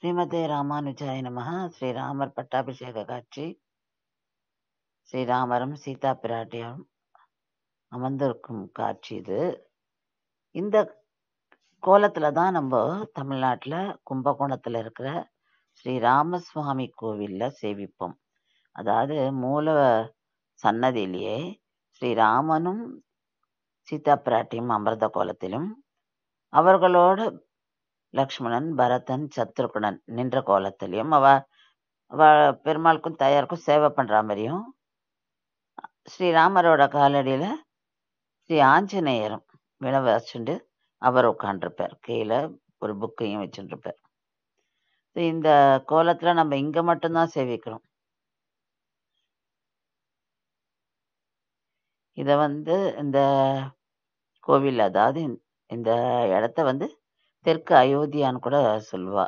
ஸ்ரீமதே ராமானுஜாய நமः. ஸ்ரீராமர் பட்டாபிஷேக காட்சி. ஸ்ரீராமரும் சீதா பிராட்டியும் அமர்ந்திருக்கும் காட்சி இது. இந்த கோலத்துல தான் நம்ம தமிழ்நாட்டுல கும்பகோணத்துல இருக்கிற ஸ்ரீராமசுவாமி கோவில்ல சேவிப்போம். அதாவது மூல சன்னதியிலேயே ஸ்ரீராமனும் சீதா பிராட்டியும் அமர்ந்த கோலத்திலும் அவர்களோட லக்ஷ்மணன், பரதன், சத்ருகுணன் நின்ற கோலத்திலையும் அவ பெருமாளுக்கும் தாயாருக்கும் சேவை பண்ற மாதிரியும், ஸ்ரீராமரோட காலடியில ஸ்ரீ ஆஞ்சநேயரும் விழ வச்சுட்டு அவர் உட்காண்டிருப்பார். கீழே ஒரு புக்கையும் வச்சுருப்பார். இந்த கோலத்துல நம்ம இங்க மட்டும்தான் சேவிக்கிறோம். இத இந்த கோவில், அதாவது இந்த இடத்த தெற்கு அயோத்தியான்னு கூட சொல்லுவா.